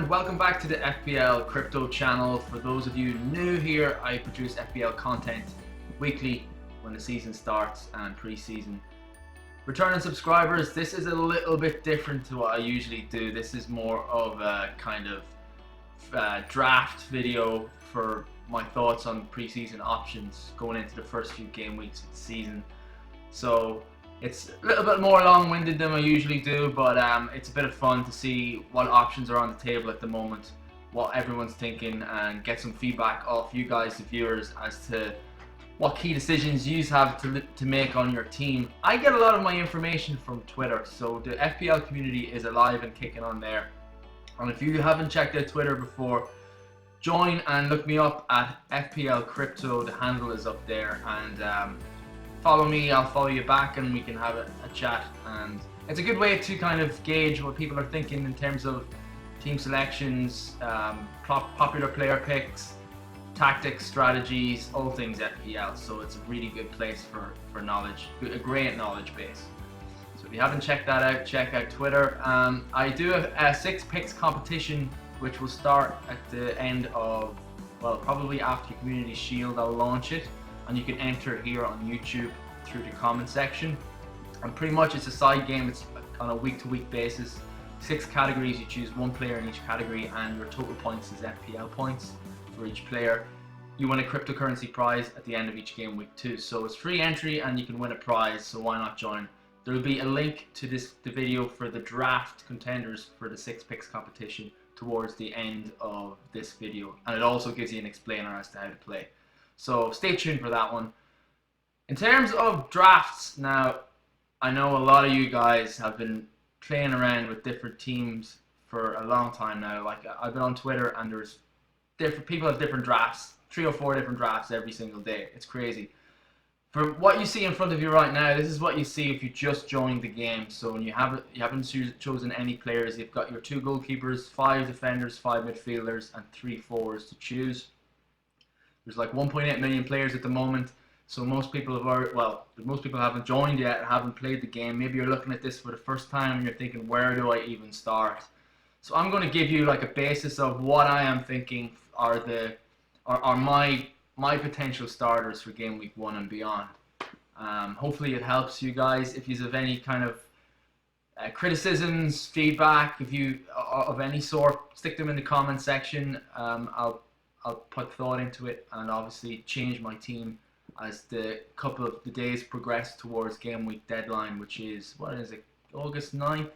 and welcome back to the FPL crypto channel. For those of you new here, I produce FPL content weekly when the season starts and pre-season. Returning subscribers, this is a little bit different to what I usually do. This is more of a kind of draft video for my thoughts on pre-season options going into the first few game weeks of the season. So it's a little bit more long-winded than I usually do, but it's a bit of fun to see what options are on the table at the moment, what everyone's thinking, and get some feedback off you guys, the viewers, as to what key decisions you have to make on your team. I get a lot of my information from Twitter, so the FPL community is alive and kicking on there. And if you haven't checked out Twitter before, join and look me up at FPL Crypto. The handle is up there, and follow me, I'll follow you back, and we can have a chat. And it's a good way to kind of gauge what people are thinking in terms of team selections, popular player picks, tactics, strategies, all things FPL. So it's a really good place for knowledge, a great knowledge base. So if you haven't checked that out, check out Twitter. I do a 6 picks competition, which will start at the end of, well, probably after Community Shield. I'll launch it, and you can enter here on YouTube through the comment section. And pretty much it's a side game. It's on a week-to-week basis. 6 categories. You choose 1 player in each category, and your total points is FPL points for each player. You win a cryptocurrency prize at the end of each game week too. So it's free entry, and you can win a prize. So why not join? There will be a link to the video for the draft contenders for the 6 picks competition towards the end of this video, and it also gives you an explainer as to how to play. So stay tuned for that one. In terms of drafts, now I know a lot of you guys have been playing around with different teams for a long time now. Like, I've been on Twitter, and there's different people have different drafts, 3 or 4 different drafts every single day. It's crazy. For what you see in front of you right now, this is what you see if you just joined the game. So when you haven't chosen any players, you've got your 2 goalkeepers, 5 defenders, 5 midfielders, and 3 forwards to choose. There's like 1.8 million players at the moment, so most people most people haven't joined yet, haven't played the game. Maybe you're looking at this for the first time and you're thinking, where do I even start? So I'm going to give you like a basis of what I am thinking are my potential starters for game week 1 and beyond. Hopefully it helps you guys. If you have any kind of criticisms, feedback, if you of any sort, stick them in the comment section. I'll put thought into it, and obviously change my team as the couple of the days progress towards game week deadline, which is, what is it, August 9th?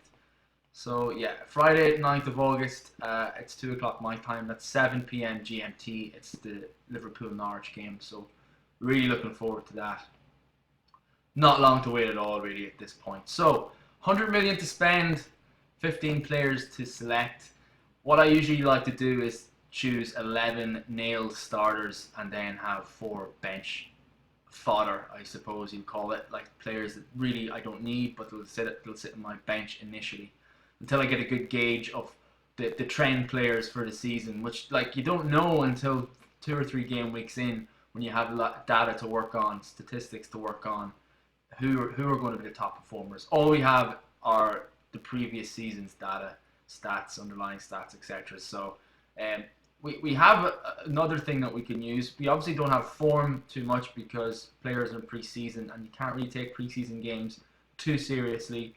So yeah, Friday 9th of August, it's 2 o'clock my time, that's 7 p.m. GMT. It's the Liverpool-Norwich game, so really looking forward to that. Not long to wait at all, really, at this point. So 100 million to spend, 15 players to select. What I usually like to do is choose 11 nailed starters and then have 4 bench fodder, I suppose you'd call it, like players that really I don't need, but they'll sit on my bench initially until I get a good gauge of the trend players for the season, which, like, you don't know until 2 or 3 game weeks in, when you have a lot of data to work on, statistics to work on, who are going to be the top performers. All we have are the previous season's data, stats, underlying stats, etc. So we have another thing that we can use. We obviously don't have form too much because players are in pre-season, and you can't really take pre-season games too seriously.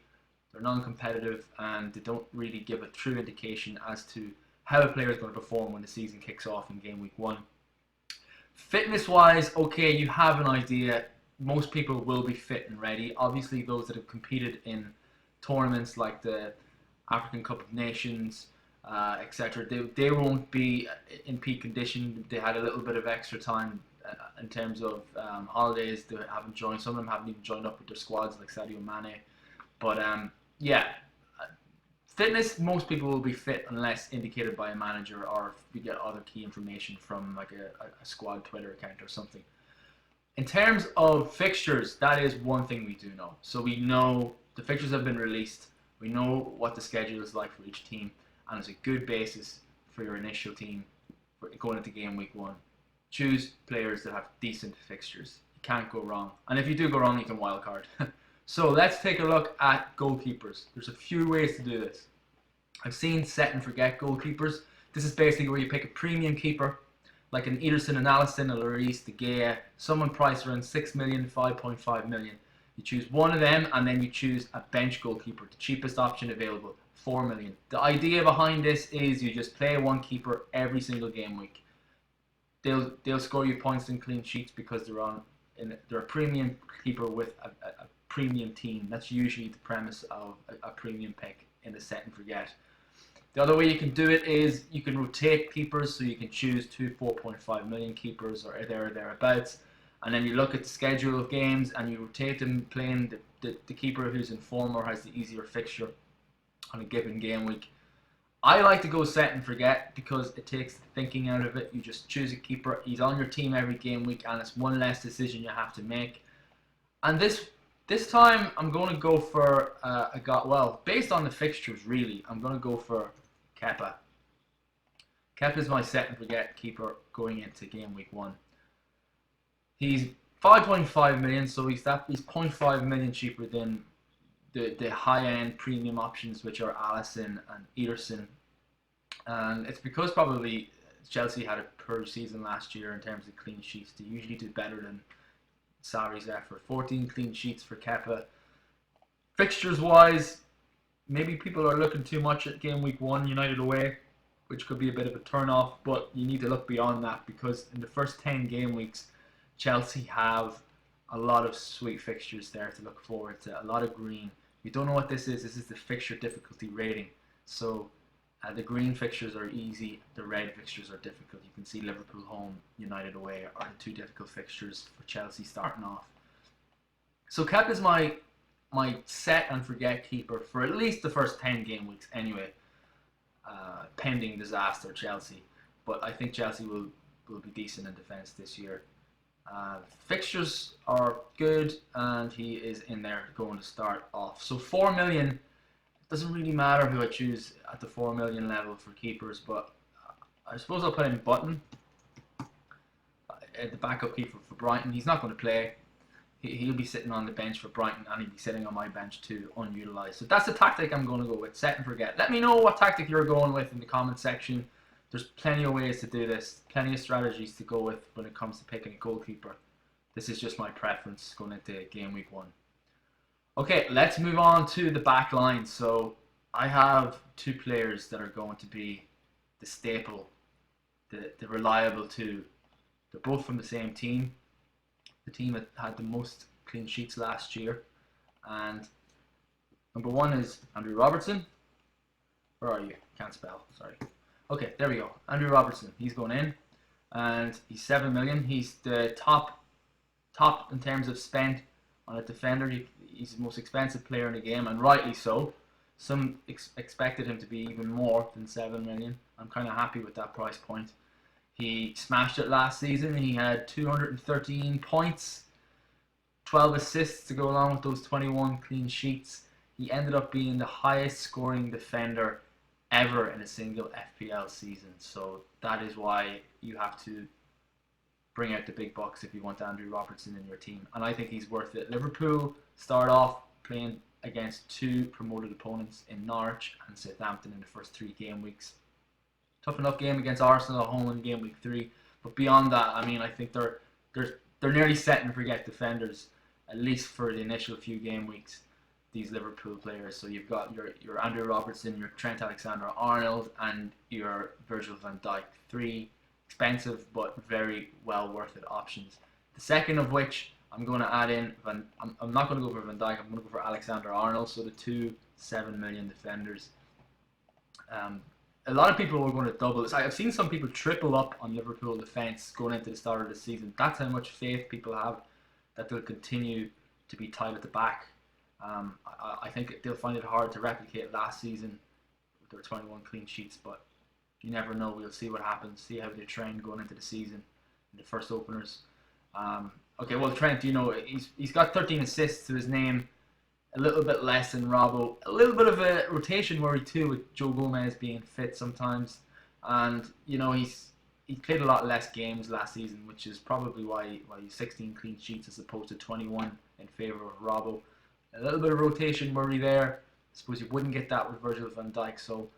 They're non-competitive, and they don't really give a true indication as to how a player is going to perform when the season kicks off in game week 1. Fitness-wise, okay, you have an idea. Most people will be fit and ready. Obviously, those that have competed in tournaments like the African Cup of Nations, etc., they won't be in peak condition. They had a little bit of extra time in terms of holidays. They haven't joined. Some of them haven't even joined up with their squads, like Sadio Mane. But yeah, fitness, most people will be fit unless indicated by a manager, or if we get other key information from like a squad Twitter account or something. In terms of fixtures, that is one thing we do know. So we know the fixtures have been released. We know what the schedule is like for each team, and it's a good basis for your initial team for going into game week 1. Choose players that have decent fixtures. You can't go wrong. And if you do go wrong, you can wildcard. So let's take a look at goalkeepers. There's a few ways to do this. I've seen set and forget goalkeepers. This is basically where you pick a premium keeper, like an Ederson, an Alisson, a Lloris, De Gea, someone priced around 6 million, 5.5 million. You choose one of them, and then you choose a bench goalkeeper, the cheapest option available, 4 million. The idea behind this is you just play one keeper every single game week. They'll score you points and clean sheets because they're a premium keeper with a premium team. That's usually the premise of a premium pick in the set and forget. The other way you can do it is you can rotate keepers, so you can choose 4.5 million keepers or thereabouts, and then you look at the schedule of games and you rotate them, playing the keeper who's in form or has the easier fixture on a given game week. I like to go set and forget because it takes the thinking out of it. You just choose a keeper, he's on your team every game week, and it's one less decision you have to make. And this time I'm going to go for based on the fixtures really, I'm going to go for Kepa. Kepa is my set and forget keeper going into game week 1. He's 5.5 million, so he's 0.5 million cheaper than the high-end premium options, which are Alisson and Ederson. And it's because probably Chelsea had a poor season last year in terms of clean sheets. They usually do better than Sarri's effort. 14 clean sheets for Kepa. Fixtures-wise, maybe people are looking too much at game week 1, United away, which could be a bit of a turn-off, but you need to look beyond that because in the first 10 game weeks, Chelsea have a lot of sweet fixtures there to look forward to, a lot of green. If you don't know what this is the fixture difficulty rating. So the green fixtures are easy, the red fixtures are difficult. You can see Liverpool home, United away are the 2 difficult fixtures for Chelsea starting off. So Kepa is my set and forget keeper for at least the first 10 game weeks anyway, pending disaster Chelsea. But I think Chelsea will be decent in defence this year. Fixtures are good, and he is in there going to start off. So 4 million, it doesn't really matter who I choose at the 4 million level for keepers, but I suppose I'll put in Button, the backup keeper for Brighton. He's not going to play. He'll be sitting on the bench for Brighton, and he'll be sitting on my bench too, unutilized. So that's the tactic I'm going to go with, set and forget. Let me know what tactic you're going with in the comment section. There's plenty of ways to do this, plenty of strategies to go with when it comes to picking a goalkeeper. This is just my preference going into game week 1. Okay, let's move on to the back line. So I have 2 players that are going to be the staple, the reliable 2. They're both from the same team. The team that had the most clean sheets last year. And number 1 is Andrew Robertson. Where are you? Can't spell, sorry. Okay, there we go. Andrew Robertson, he's going in, and he's 7 million. He's the top in terms of spend on a defender. He's the most expensive player in the game, and rightly so. Some expected him to be even more than 7 million. I'm kind of happy with that price point. He smashed it last season. He had 213 points, 12 assists to go along with those 21 clean sheets. He ended up being the highest scoring defender ever in a single FPL season. So that is why you have to bring out the big bucks if you want Andrew Robertson in your team. And I think he's worth it. Liverpool start off playing against 2 promoted opponents in Norwich and Southampton in the first 3 game weeks. Tough enough game against Arsenal at home in game week 3. But beyond that, I mean, I think they're nearly set and forget defenders, at least for the initial few game weeks, these Liverpool players. So you've got your Andrew Robertson, your Trent Alexander-Arnold, and your Virgil van Dijk. 3 expensive but very well worth it options. The second of which I'm going to add in, I'm not going to go for Van Dijk, I'm going to go for Alexander-Arnold. So the 2 7 million defenders. A lot of people are going to double this. I've seen some people triple up on Liverpool defence going into the start of the season. That's how much faith people have that they'll continue to be tight at the back. I think they'll find it hard to replicate last season with their 21 clean sheets, but you never know. We'll see what happens, see how they train going into the season in the first openers. Okay, well, Trent, you know, he's got 13 assists to his name, a little bit less than Robbo. A little bit of a rotation worry too with Joe Gomez being fit sometimes, and you know he played a lot less games last season, which is probably why he's 16 clean sheets as opposed to 21 in favour of Robbo. A little bit of rotation worry there. I suppose you wouldn't get that with Virgil van Dijk, so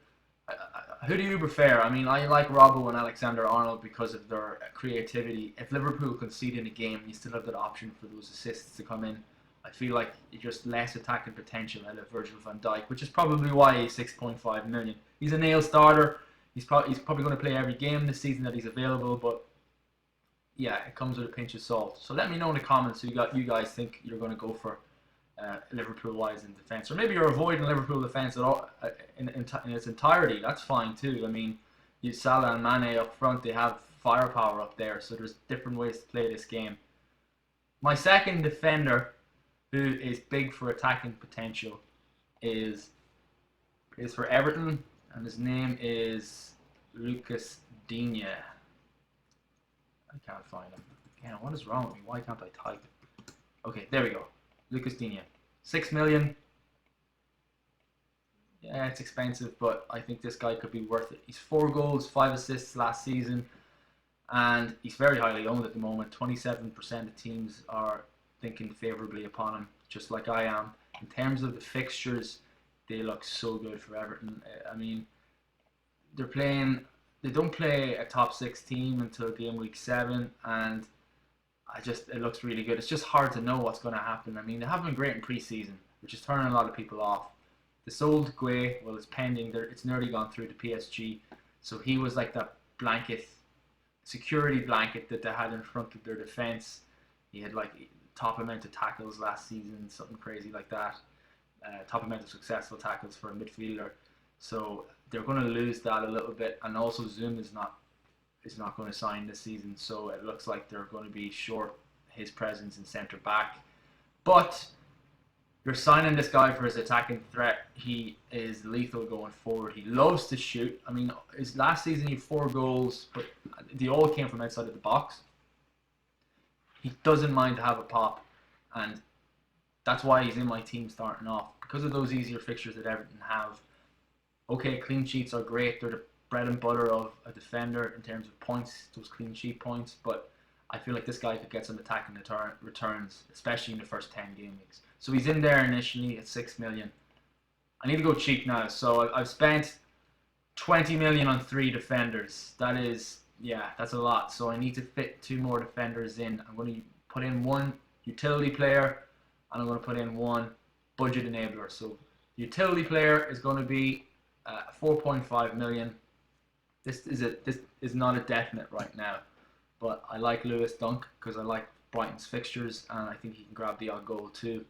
Who do you prefer? I mean, I like Robbo and Alexander-Arnold because of their creativity. If Liverpool concede in a game, you still have that option for those assists to come in. I feel like you're just less attacking potential out of Virgil van Dijk, which is probably why he's 6.5 million. He's a nail starter. He's probably going to play every game this season that he's available, but yeah, it comes with a pinch of salt. So let me know in the comments who you guys think you're going to go for Liverpool-wise in defence. Or maybe you're avoiding Liverpool defence at all, in its entirety. That's fine too. I mean, you Salah and Mane up front, they have firepower up there, so there's different ways to play this game. My second defender, who is big for attacking potential, is for Everton, and his name is Lucas Digne. I can't find him. Again, what is wrong with me? Why can't I type it? Okay, there we go. Lucas Digne. 6 million. Yeah, it's expensive, but I think this guy could be worth it. He's 4 goals, 5 assists last season, and he's very highly owned at the moment. 27% of teams are thinking favourably upon him, just like I am. In terms of the fixtures, they look so good for Everton. I mean, they don't play a top 6 team until game week 7, and it looks really good. It's just hard to know what's going to happen. I mean, they haven't been great in pre-season, which is turning a lot of people off. They sold Gueye, well, it's pending. It's nearly gone through to PSG, so he was like that security blanket that they had in front of their defence. He had like top amount of tackles last season, something crazy like that. Top amount of successful tackles for a midfielder. So they're going to lose that a little bit, and also Zoom is not going to sign this season, so it looks like they're going to be short his presence in centre back. But you're signing this guy for his attacking threat. He is lethal going forward. He loves to shoot. I mean, his last season he had 4 goals, but they all came from outside of the box. He doesn't mind to have a pop, and that's why he's in my team starting off, because of those easier fixtures that Everton have. Okay, clean sheets are great. They're the bread and butter of a defender in terms of points, those clean sheet points, but I feel like this guy could get some attacking returns, especially in the first 10 game weeks. So he's in there initially at 6 million. I need to go cheap now, so I've spent 20 million on 3 defenders. That's a lot. So I need to fit 2 more defenders in. I'm going to put in 1 utility player, and I'm going to put in 1 budget enabler. So utility player is going to be 4.5 million. This is not a definite right now, but I like Lewis Dunk because I like Brighton's fixtures, and I think he can grab the odd goal too.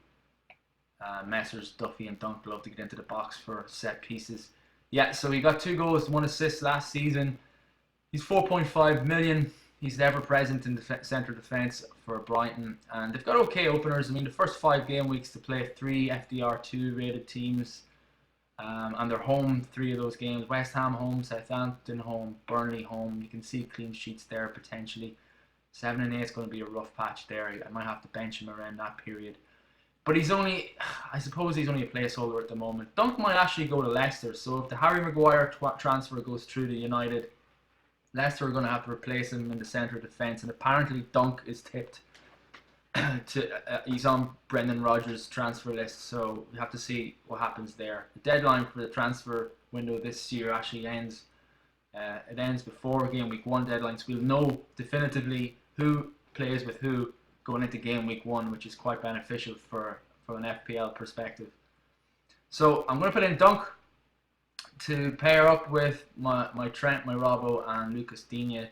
Messrs Duffy and Dunk love to get into the box for set pieces. Yeah, so he got 2 goals, 1 assist last season. He's 4.5 million. He's ever present in the centre defence for Brighton, and they've got okay openers. I mean, the first 5 game weeks to play 3 FDR2 rated teams. And they're home 3 of those games. West Ham home, Southampton home, Burnley home. You can see clean sheets there potentially. 7 and 8 is going to be a rough patch there. I might have to bench him around that period. But I suppose he's only a placeholder at the moment. Dunk might actually go to Leicester. So if the Harry Mcguire transfer goes through to United, Leicester are going to have to replace him in the centre defence. And apparently Dunk is tipped he's on Brendan Rodgers' transfer list, so we have to see what happens there. The deadline for the transfer window this year actually ends. It ends before game week 1 deadline, so we'll know definitively who plays with who going into game week 1, which is quite beneficial from an FPL perspective. So I'm going to put in Dunk to pair up with my Trent, my Robbo, and Lucas Digne.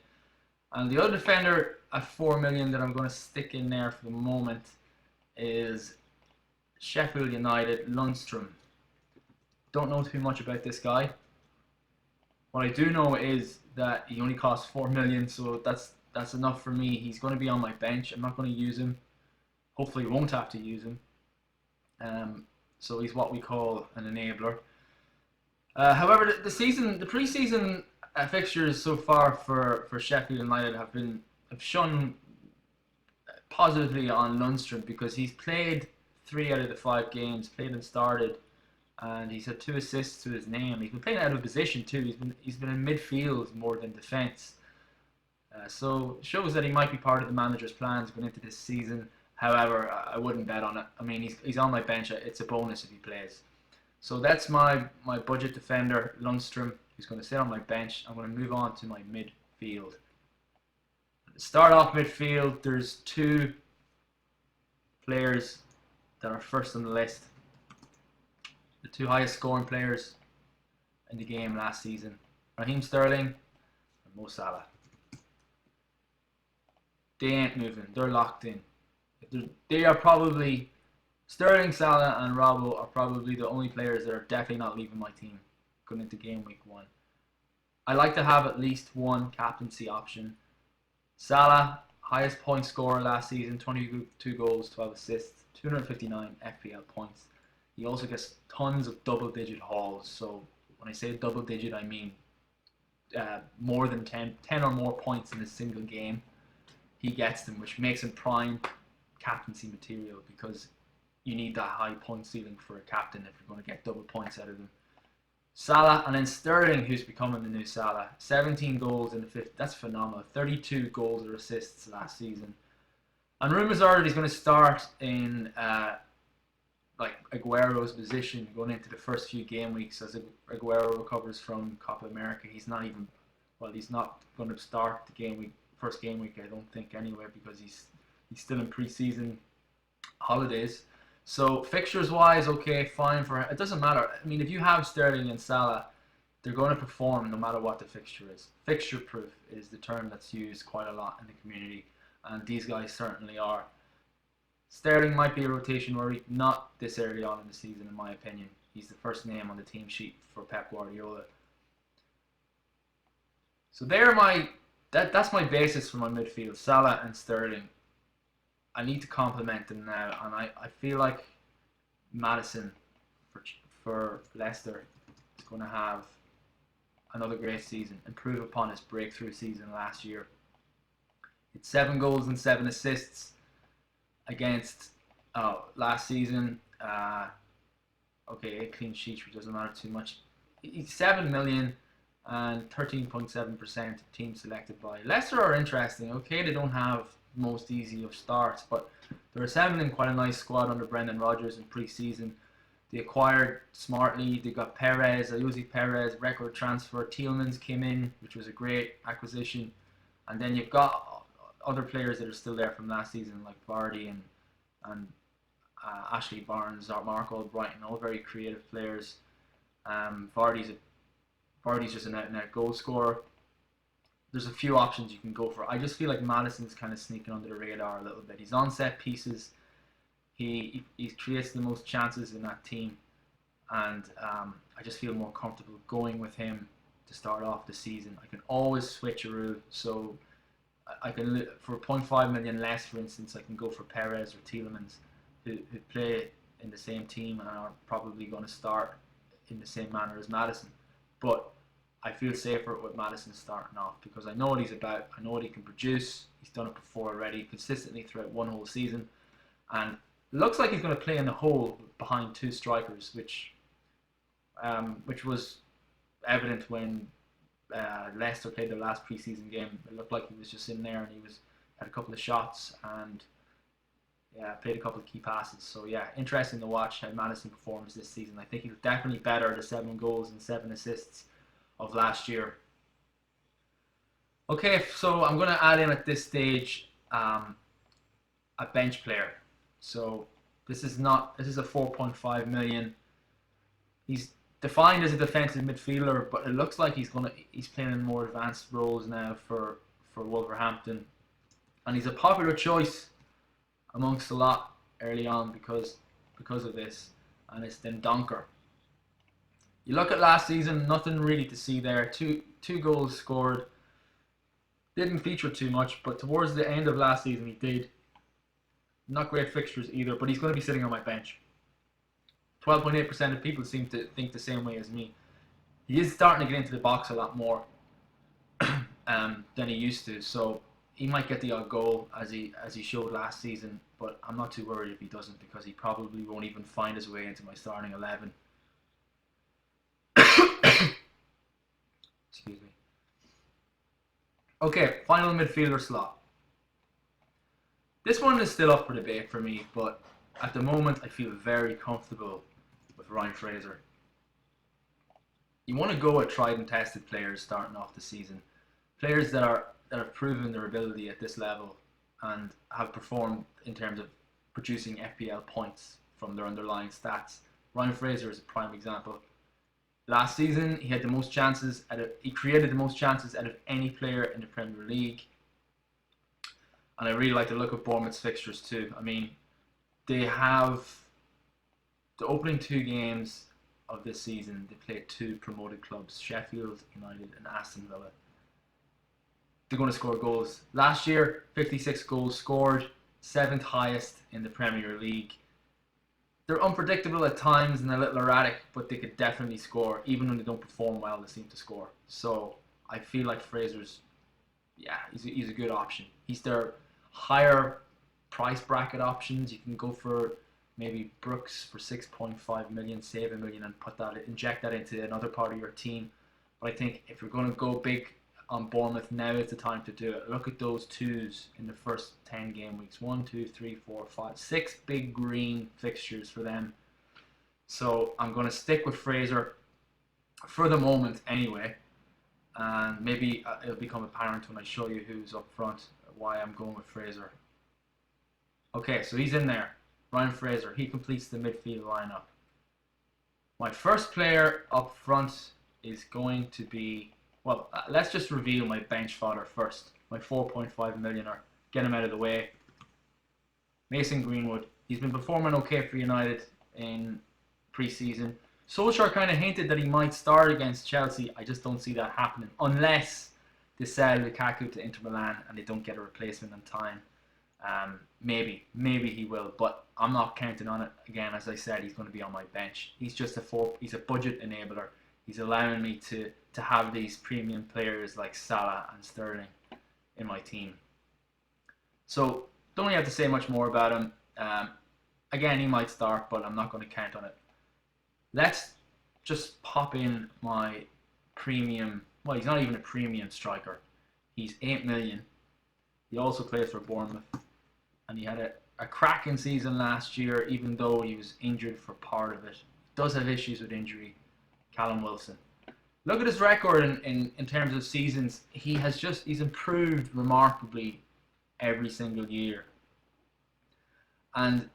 And the other defender at 4 million that I'm going to stick in there for the moment is Sheffield United, Lundstrom. Don't know too much about this guy. What I do know is that he only costs 4 million, so that's enough for me. He's going to be on my bench. I'm not going to use him. Hopefully won't have to use him. So he's what we call an enabler. However, the pre-season fixtures so far for Sheffield United have shone positively on Lundstrom, because he's played 3 out of the 5 games, played and started, and he's had 2 assists to his name. He's been playing out of position too. He's been in midfield more than defence. So it shows that he might be part of the manager's plans going into this season. However, I wouldn't bet on it. I mean, he's on my bench. It's a bonus if he plays. So that's my budget defender, Lundstrom. who's going to sit on my bench. I'm going to move on to my midfield. To start off midfield, there's two players that are first on the list. The two highest scoring players in the game last season. Raheem Sterling and Mo Salah. They ain't moving. They're locked in. They are probably, Sterling, Salah and Robbo are probably the only players that are definitely not leaving my team going into game week 1. I like to have at least one captaincy option. Salah, highest point scorer last season, 22 goals, 12 assists, 259 FPL points. He also gets tons of double-digit hauls. So when I say double-digit, I mean more than 10 or more points in a single game. He gets them, which makes him prime captaincy material because you need that high point ceiling for a captain if you're going to get double points out of them. Salah, and then Sterling, who's becoming the new Salah. 17 goals in the fifth. That's phenomenal. 32 goals or assists last season. And rumours are that he's going to start in like Aguero's position going into the first few game weeks as Aguero recovers from Copa America. He's not going to start the first game week, I don't think, anyway, because he's still in pre-season holidays. So fixtures wise, okay, fine for him. It doesn't matter. I mean, if you have Sterling and Salah, they're going to perform no matter what the fixture is. Fixture proof is the term that's used quite a lot in the community, and these guys certainly are. Sterling might be a rotation worry, not this early on in the season, in my opinion. He's the first name on the team sheet for Pep Guardiola. So that's my basis for my midfield, Salah and Sterling. I need to complement them now, and I feel like Maddison for Leicester is going to have another great season, improve upon his breakthrough season last year. It's 7 goals and 7 assists against last season. 8 clean sheets, which doesn't matter too much. He's 7 million and 13.7% of teams selected by. Leicester are interesting. Okay, they don't have most easy of starts, but they're assembling quite a nice squad under Brendan Rodgers in pre-season. They acquired smartly. They got Perez, Ayuzi Perez, record transfer. Tielemans came in, which was a great acquisition. And then you've got other players that are still there from last season, like Vardy and Ashley Barnes, or Mark Albrighton, all very creative players. Vardy's just an out-and-out goal scorer. There's a few options you can go for. I just feel like Maddison's kind of sneaking under the radar a little bit. He's on set pieces. He creates the most chances in that team, and I just feel more comfortable going with him to start off the season. I can always switcheroo, so I can, for 0.5 million less, for instance, I can go for Perez or Tielemans, who play in the same team and are probably going to start in the same manner as Maddison. But I feel safer with Maddison starting off because I know what he's about. I know what he can produce. He's done it before already, consistently throughout one whole season, and it looks like he's going to play in the hole behind 2 strikers, which was evident when Leicester played their last pre-season game. It looked like he was just in there and he had a couple of shots and played a couple of key passes. So yeah, interesting to watch how Maddison performs this season. I think he's definitely better at the 7 goals and 7 assists of last year. Okay, so I'm going to add in at this stage a bench player. So this is a 4.5 million. He's defined as a defensive midfielder, but it looks like he's playing in more advanced roles now for Wolverhampton, and he's a popular choice amongst a lot early on because of this, and it's Dendoncker. You look at last season, nothing really to see there. Two goals scored. Didn't feature too much, but towards the end of last season he did. Not great fixtures either, but he's going to be sitting on my bench. 12.8% of people seem to think the same way as me. He is starting to get into the box a lot more than he used to, so he might get the odd goal as he showed last season, but I'm not too worried if he doesn't because he probably won't even find his way into my starting 11. Excuse me. Okay, final midfielder slot. This one is still up for debate for me, but at the moment I feel very comfortable with Ryan Fraser. you want to go with tried and tested players starting off the season, players that have proven their ability at this level and have performed in terms of producing FPL points from their underlying stats. Ryan Fraser is a prime example. Last season, he had the most chances he created the most chances out of any player in the Premier League. And I really like the look of Bournemouth's fixtures too. I mean, they have the opening 2 games of this season. They played 2 promoted clubs, Sheffield United and Aston Villa. They're going to score goals. Last year, 56 goals scored, 7th highest in the Premier League. They're unpredictable at times and a little erratic, but they could definitely score. Even when they don't perform well, they seem to score. So I feel like Fraser's, he's a good option. He's their higher price bracket options. You can go for maybe Brooks for 6.5 million, save $1 million, and inject that into another part of your team. But I think if you're going to go big on Bournemouth, now is the time to do it. Look at those 2s in the first 10 game weeks. 1, 2, 3, 4, 5, 6 big green fixtures for them. So I'm going to stick with Fraser for the moment anyway. And maybe it'll become apparent when I show you who's up front, why I'm going with Fraser. Okay, so he's in there. Ryan Fraser, he completes the midfield lineup. My first player up front is going to be, well, let's just reveal my bench fodder first. My 4.5 millionaire. Get him out of the way. Mason Greenwood. He's been performing okay for United in pre-season. Solskjaer kind of hinted that he might start against Chelsea. I just don't see that happening. Unless they sell Lukaku to Inter Milan and they don't get a replacement in time. Maybe he will, but I'm not counting on it. Again, as I said, he's going to be on my bench. He's just he's a budget enabler. He's allowing me to have these premium players like Salah and Sterling in my team. So don't really have to say much more about him. Again, he might start, but I'm not going to count on it. Let's just pop in my premium. Well, he's not even a premium striker. He's 8 million. He also plays for Bournemouth. And he had a cracking season last year, even though he was injured for part of it. He does have issues with injury. Callum Wilson. Look at his record in terms of seasons. He's improved remarkably every single year. And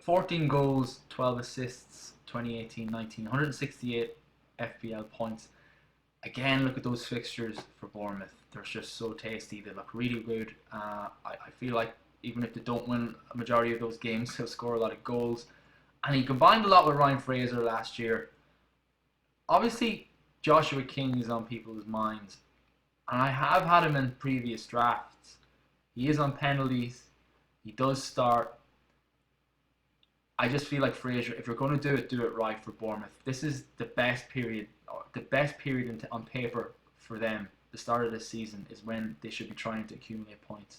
14 goals, 12 assists, 2018-19, 168 FPL points. Again, look at those fixtures for Bournemouth. They're just so tasty. They look really good. I feel like even if they don't win a majority of those games, he'll score a lot of goals. And he combined a lot with Ryan Fraser last year. Obviously, Joshua King is on people's minds. And I have had him in previous drafts. He is on penalties. He does start. I just feel like Fraser, if you're going to do it right for Bournemouth. This is the best period on paper for them. The start of this season is when they should be trying to accumulate points.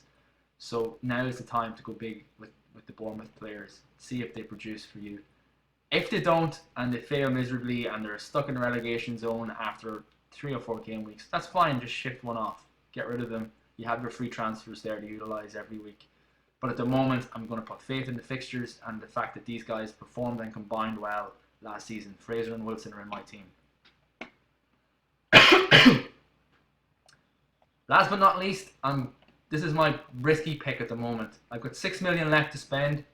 So now is the time to go big with the Bournemouth players. See if they produce for you. If they don't and they fail miserably and they're stuck in the relegation zone after 3 or 4 game weeks, that's fine. Just shift one off. Get rid of them. You have your free transfers there to utilise every week. But at the moment, I'm going to put faith in the fixtures and the fact that these guys performed and combined well last season. Fraser and Wilson are in my team. Last but not least, this is my risky pick at the moment. I've got 6 million left to spend.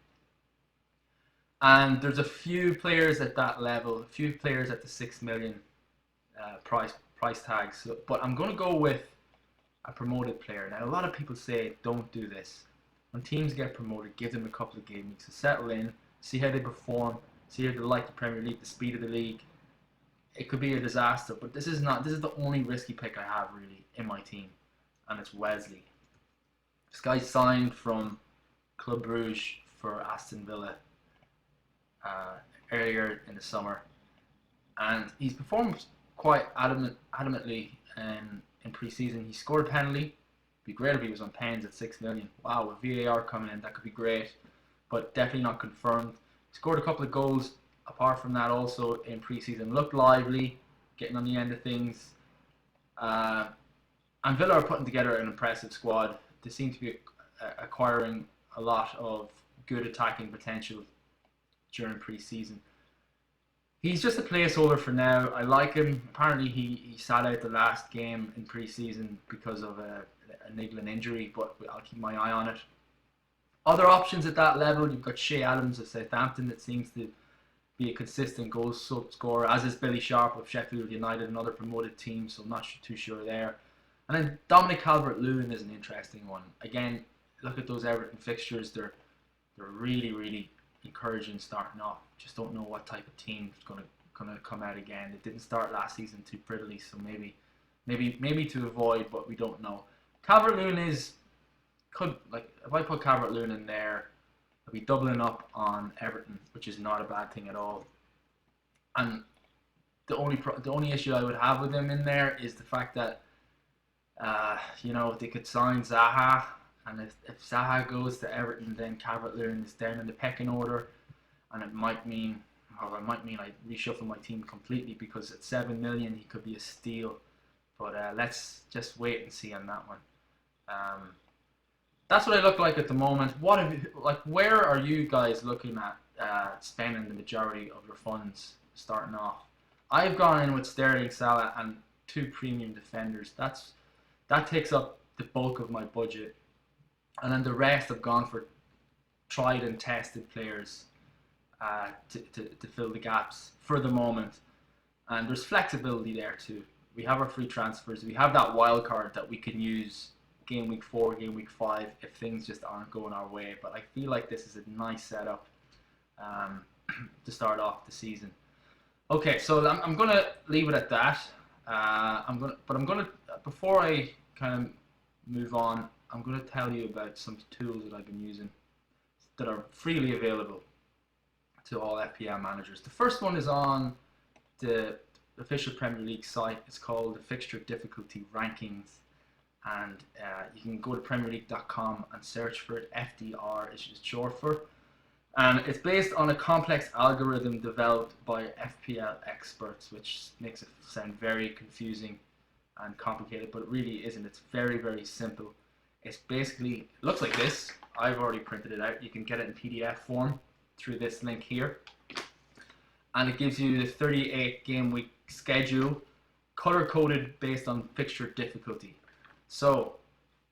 And there's a few players at that level, a few players at the 6 million price tag. But I'm going to go with a promoted player. Now, a lot of people say don't do this. When teams get promoted, give them a couple of game weeks to settle in, see how they perform, see how they like the Premier League, the speed of the league. It could be a disaster, but this is the only risky pick I have really in my team, and it's Wesley. This guy signed from Club Brugge for Aston Villa earlier in the summer, and he's performed quite adamantly in pre-season. He scored a penalty. It'd be great if he was on pens at 6 million. Wow, with VAR coming in, that could be great, but definitely not confirmed. He scored a couple of goals apart from that also in pre-season. Looked lively, getting on the end of things. And Villa are putting together an impressive squad. They seem to be acquiring a lot of good attacking potential during pre-season. He's just a placeholder for now. I like him. Apparently, he sat out the last game in pre-season because of a niggling injury, but I'll keep my eye on it. Other options at that level, you've got Shea Adams of Southampton that seems to be a consistent goal scorer, as is Billy Sharp of Sheffield United, another promoted team, so I'm not too sure there. And then Dominic Calvert-Lewin is an interesting one. Again, look at those Everton fixtures. They're really, really encouraging starting off. Just don't know what type of team is gonna come out again. It didn't start last season too prettily, so maybe to avoid, but we don't know. Calvert-Lewin if I put Calvert-Lewin in there, I'll be doubling up on Everton, which is not a bad thing at all. And the only issue I would have with him in there is the fact that they could sign Zaha, and if Zaha goes to Everton, then Calvert-Lewin is down in the pecking order, and it might mean I reshuffle my team completely, because at 7 million he could be a steal. But let's just wait and see on that one. That's what I look like at the moment. Where are you guys looking at spending the majority of your funds starting off? I've gone in with Sterling, Salah, and 2 premium defenders. That takes up the bulk of my budget, and then the rest I've gone for tried and tested players to fill the gaps for the moment. And there's flexibility there too. We have our free transfers. We have that wild card that we can use game week 4, game week 5 if things just aren't going our way. But I feel like this is a nice setup to start off the season. Okay, so I'm gonna leave it at that. Before I kind of move on, I'm gonna tell you about some tools that I've been using that are freely available to all FPL managers. The first one is on the official Premier League site. It's called the Fixture Difficulty Rankings, and you can go to PremierLeague.com and search for it. FDR is just short for. And it's based on a complex algorithm developed by FPL experts, which makes it sound very confusing and complicated, but it really isn't. It's very, very simple. It looks like this. I've already printed it out. You can get it in PDF form through this link here. And it gives you the 38 game week schedule, color coded based on fixture difficulty. So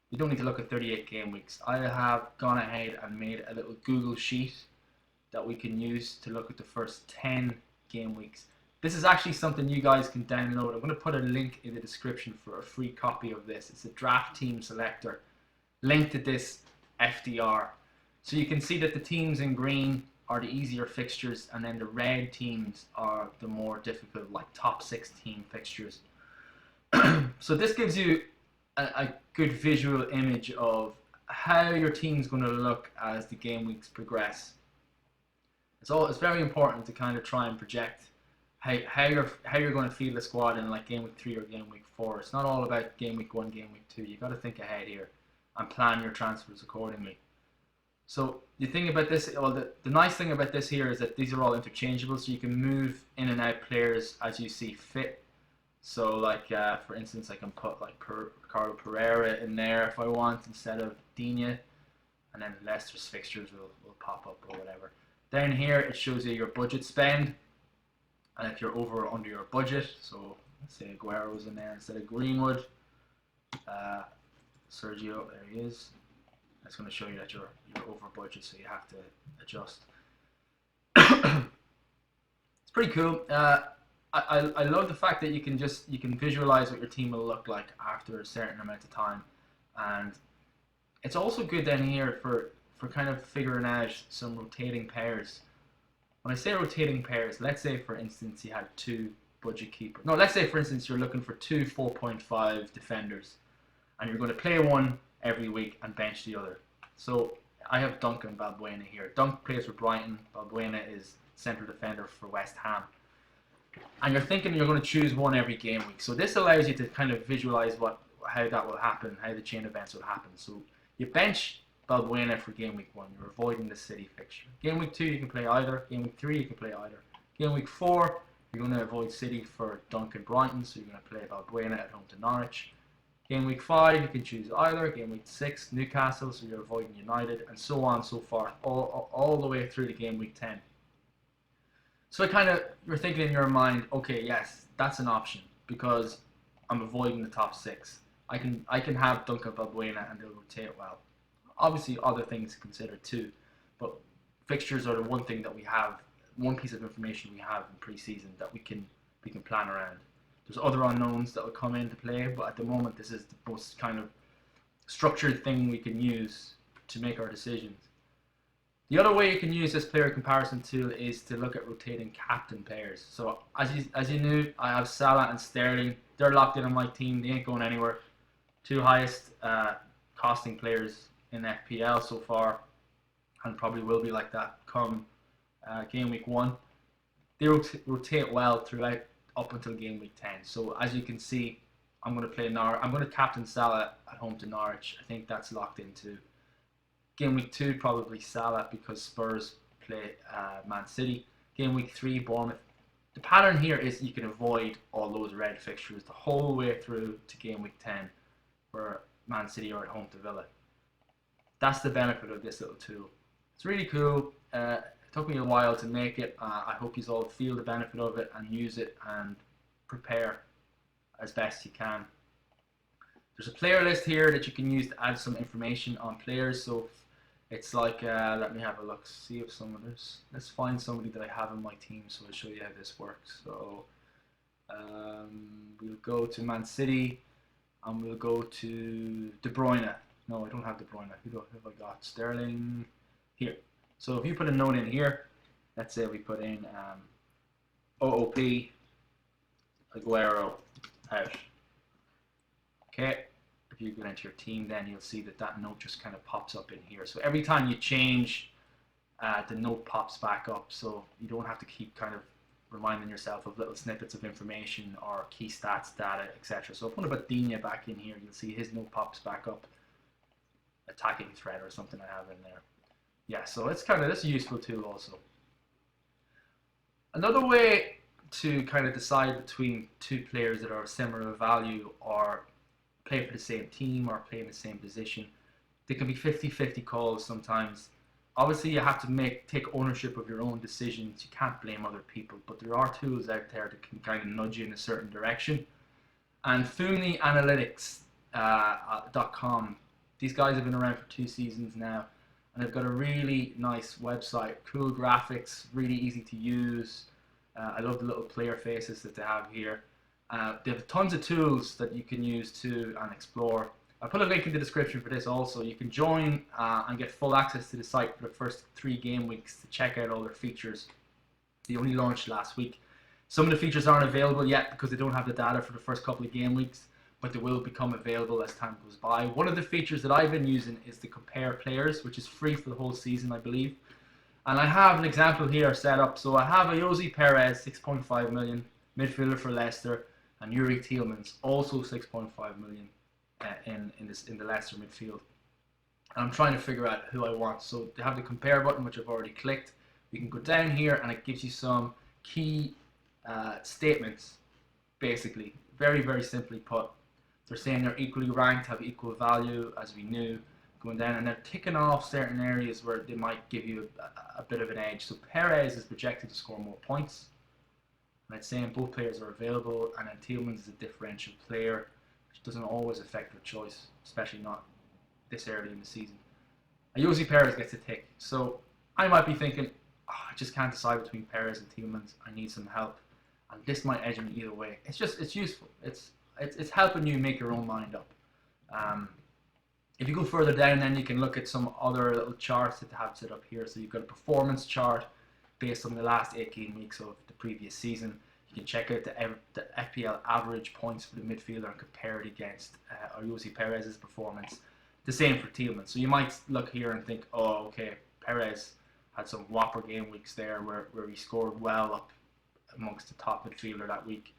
you don't need to look at 38 game weeks. I have gone ahead and made a little Google sheet that we can use to look at the first 10 game weeks. This is actually something you guys can download. I'm going to put a link in the description for a free copy of this. It's a draft team selector linked to this FDR. So you can see that the teams in green are the easier fixtures, and then the red teams are the more difficult, like top 16 fixtures. So this gives you a good visual image of how your team's going to look as the game weeks progress. It's very important to kind of try and project how you're going to feel the squad in like game week 3 or game week 4. It's not all about game week 1, game week 2. You got to think ahead here and plan your transfers accordingly. So the thing about this, well, the nice thing about this here is that these are all interchangeable, so you can move in and out players as you see fit. So like for instance, I can put like Ricardo Pereira in there if I want instead of Digne, and then Leicester's fixtures will pop up or whatever. Down here it shows you your budget spend, and if you're over or under your budget, so let's say Mcguire was in there instead of Greenwood, Sergio, there he is. It's going to show you that you're over budget, so you have to adjust. It's pretty cool. I love the fact that you can visualize what your team will look like after a certain amount of time, and it's also good down here for kind of figuring out some rotating pairs. When I say rotating pairs, let's say for instance you had 2 budget keepers. No, let's say for instance you're looking for 2 4.5 defenders, and you're going to play one every week and bench the other. So I have Duncan Balbuena here. Dunk plays for Brighton. Balbuena is central defender for West Ham. And you're thinking you're going to choose one every game week. So this allows you to kind of visualize how that will happen, how the chain events will happen. So you bench Balbuena for game week 1. You're avoiding the City fixture. Game week 2 you can play either. Game week 3 you can play either. Game week 4 you're going to avoid City for Duncan Brighton. So you're going to play Balbuena at home to Norwich. Game week 5 you can choose either. Game week 6 Newcastle, so you're avoiding United, and so on and so forth, all the way through to game week 10. So you're thinking in your mind, okay, yes, that's an option because I'm avoiding the top six. I can have Duncan Balbuena and they'll rotate well. Obviously, other things to consider too, but fixtures are the one thing that we have, one piece of information we have in pre-season that we can plan around. There's other unknowns that will come into play, but at the moment, this is the most kind of structured thing we can use to make our decisions. The other way you can use this player comparison tool is to look at rotating captain pairs. So as you knew, I have Salah and Sterling. They're locked in on my team. They ain't going anywhere. Two highest costing players in FPL so far, and probably will be like that come game week 1. They rotate well throughout up until game week 10. So as you can see, I'm going to play Norwich. I'm going to captain Salah at home to Norwich. I think that's locked into. Game week 2, probably Salah because Spurs play Man City. Game week 3, Bournemouth. The pattern here is you can avoid all those red fixtures the whole way through to game week 10 where Man City are at home to Villa. That's the benefit of this little tool. It's really cool. It took me a while to make it. I hope you all feel the benefit of it and use it and prepare as best you can. There's a player list here that you can use to add some information on players. So it's like, let me have a look, see if someone is. Let's find somebody that I have in my team so I'll show you how this works. So we'll go to Man City and we'll go to De Bruyne. No, I don't have De Bruyne. Who have I got? Sterling here. So if you put a note in here, let's say we put in OOP, Mcguire out. Okay. If you go into your team, then you'll see that note just kind of pops up in here. So every time you change, the note pops back up. So you don't have to keep kind of reminding yourself of little snippets of information or key stats, data, etc. So if I put Digne back in here, you'll see his note pops back up. Attacking threat or something I have in there. Yeah, so it's this a useful tool also. Another way to kind of decide between two players that are of similar value or play for the same team or play in the same position, there can be 50-50 calls sometimes. Obviously, you have to take ownership of your own decisions. You can't blame other people, but there are tools out there that can kind of nudge you in a certain direction. And FuniAnalytics.com, these guys have been around for 2 seasons now, and they've got a really nice website, cool graphics, really easy to use. I love the little player faces that they have here. They have tons of tools that you can use too and explore. I'll put a link in the description for this also. You can join and get full access to the site for the first 3 game weeks to check out all their features. They only launched last week. Some of the features aren't available yet because they don't have the data for the first couple of game weeks, but they will become available as time goes by. One of the features that I've been using is to compare players, which is free for the whole season, I believe. And I have an example here set up. So I have a Jose Perez, 6.5 million, midfielder for Leicester, and Yuri Tielemans, also 6.5 million in the Leicester midfield. And I'm trying to figure out who I want. So they have the compare button, which I've already clicked. You can go down here and it gives you some key statements, basically. Very, very simply put. They're saying they're equally ranked, have equal value, as we knew, going down, and they're ticking off certain areas where they might give you a bit of an edge. So Perez is projected to score more points, and it's saying both players are available, and then Tielemans is a differential player, which doesn't always affect their choice, especially not this early in the season. And Jose Perez gets a tick. So I might be thinking, I just can't decide between Perez and Tielemans. I need some help, and this might edge me either way. It's useful. It's helping you make your own mind up. If you go further down, then you can look at some other little charts that they have set up here. So you've got a performance chart based on the last 18 weeks of the previous season. You can check out the FPL average points for the midfielder and compare it against Jose Perez's performance. The same for Tielemans. So you might look here and think, oh, okay, Perez had some whopper game weeks there where he scored well up amongst the top midfielder that week.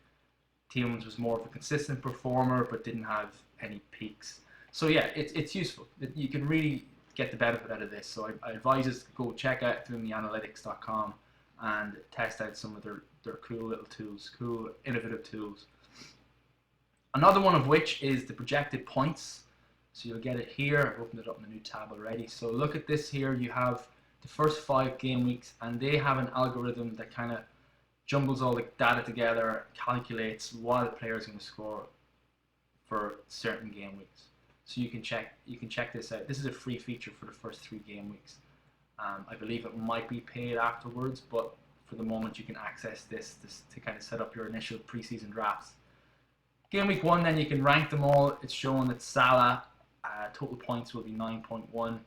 Tielemans was more of a consistent performer but didn't have any peaks. So yeah, it's useful. You can really get the benefit out of this. So I advise us to go check out FuniAnalytics.com and test out some of their cool little tools, cool innovative tools. Another one of which is the projected points. So you'll get it here. I've opened it up in a new tab already. So look at this here. You have the first 5 game weeks, and they have an algorithm that kind of jumbles all the data together, calculates what a player is going to score for certain game weeks. So you can check this out. This is a free feature for the first 3 game weeks. I believe it might be paid afterwards, but for the moment you can access this to kind of set up your initial preseason drafts. Game week 1, then you can rank them all. It's showing that Salah total points will be 9.1,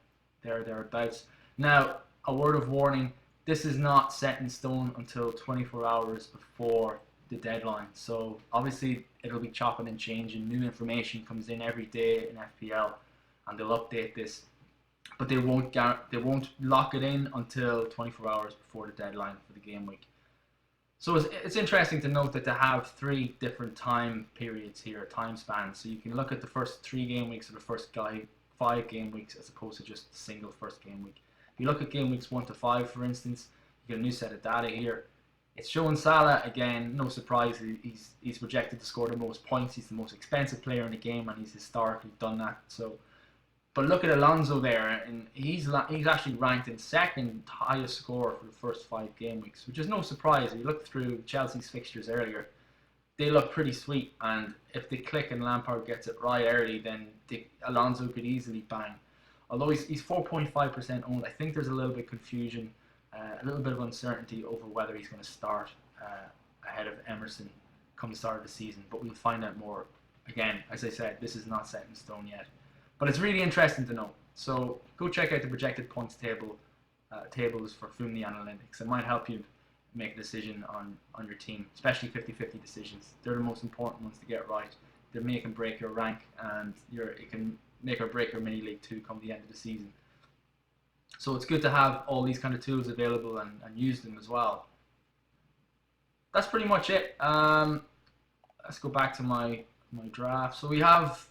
thereabouts. Now, a word of warning: this is not set in stone until 24 hours before the deadline. So obviously it'll be chopping and changing. New information comes in every day in FPL, and they'll update this. But they won't lock it in until 24 hours before the deadline for the game week. So it's interesting to note that they have 3 different time periods here, time spans. So you can look at the first 3 game weeks or the first 5 game weeks as opposed to just the single first game week. If you look at game weeks 1 to 5, for instance, you get a new set of data here. It's showing Salah again. No surprise, he's projected to score the most points. He's the most expensive player in the game, and he's historically done that. So. But look at Alonso there, and he's actually ranked in 2nd highest score for the first 5 game weeks, which is no surprise. If you look through Chelsea's fixtures earlier, they look pretty sweet, and if they click and Lampard gets it right early, then Alonso could easily bang. Although he's 4.5% owned, I think there's a little bit of confusion, a little bit of uncertainty over whether he's going to start ahead of Emerson come the start of the season, but we'll find out more. Again, as I said, this is not set in stone yet. But it's really interesting to know. So go check out the projected points tables for Fumni Analytics. It might help you make a decision on your team, especially 50-50 decisions. They're the most important ones to get right. They make and break your rank, and it can make or break your mini league too come the end of the season. So it's good to have all these kind of tools available and use them as well. That's pretty much it. Let's go back to my draft. So we have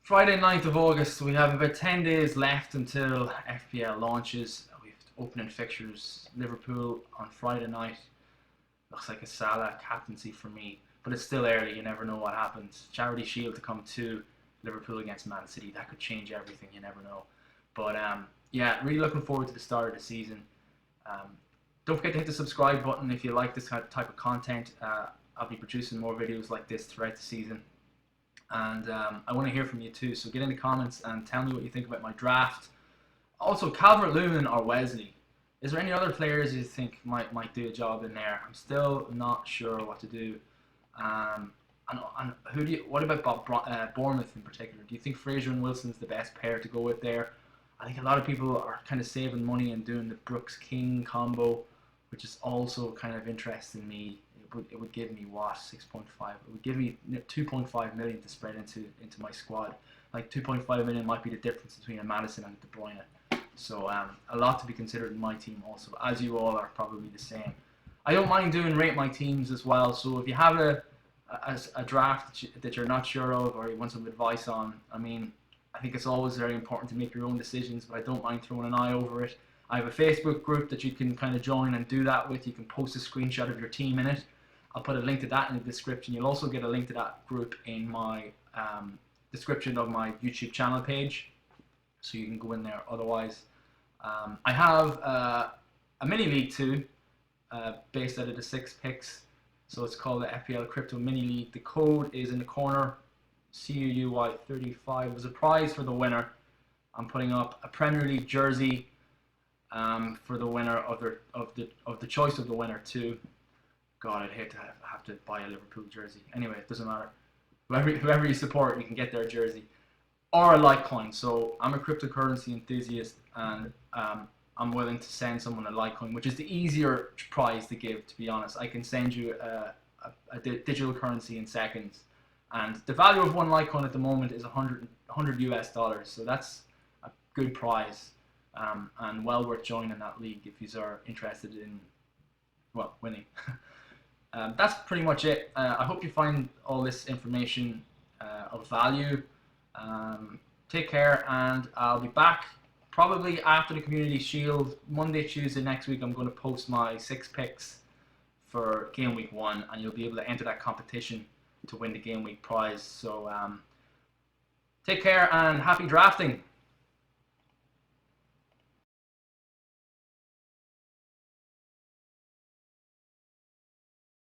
Friday 9th of August, so we have about 10 days left until FPL launches. We have opening fixtures. Liverpool on Friday night. Looks like a Salah captaincy for me, but it's still early. You never know what happens. Charity Shield to come to Liverpool against Man City. That could change everything. You never know. But yeah, really looking forward to the start of the season. Don't forget to hit the subscribe button if you like this type of content. I'll be producing more videos like this throughout the season. And I want to hear from you too, so get in the comments and tell me what you think about my draft. Also, Calvert-Lewin or Wesley. Is there any other players you think might do a job in there? I'm still not sure what to do. And what about Bournemouth in particular? Do you think Fraser and Wilson's the best pair to go with there? I think a lot of people are kind of saving money and doing the Brooks-King combo, which is also kind of interesting me. It would give me what, 6.5? It would give me 2.5 million to spread into my squad. Like 2.5 million might be the difference between a Madison and a De Bruyne. So a lot to be considered in my team also, as you all are probably the same. I don't mind doing rate my teams as well. So if you have a draft that you're not sure of or you want some advice on, I mean, I think it's always very important to make your own decisions, but I don't mind throwing an eye over it. I have a Facebook group that you can kind of join and do that with. You can post a screenshot of your team in it. I'll put a link to that in the description. You'll also get a link to that group in my description of my YouTube channel page, so you can go in there. Otherwise, I have a mini league too, based out of the 6 picks. So it's called the FPL Crypto Mini League. The code is in the corner, CUUY35. There's a prize for the winner. I'm putting up a Premier League jersey for the winner of the choice of the winner too. God, I'd hate to have to buy a Liverpool jersey. Anyway, it doesn't matter. Whoever you support, you can get their jersey. Or a Litecoin. So I'm a cryptocurrency enthusiast, and I'm willing to send someone a Litecoin, which is the easier prize to give, to be honest. I can send you a digital currency in seconds. And the value of one Litecoin at the moment is $100 US. So that's a good prize, and well worth joining that league if you are interested in, well, winning. That's pretty much it. I hope you find all this information of value. Take care, and I'll be back probably after the Community Shield. Monday, Tuesday next week, I'm going to post my 6 picks for Game Week 1, and you'll be able to enter that competition to win the Game Week prize. So take care and happy drafting.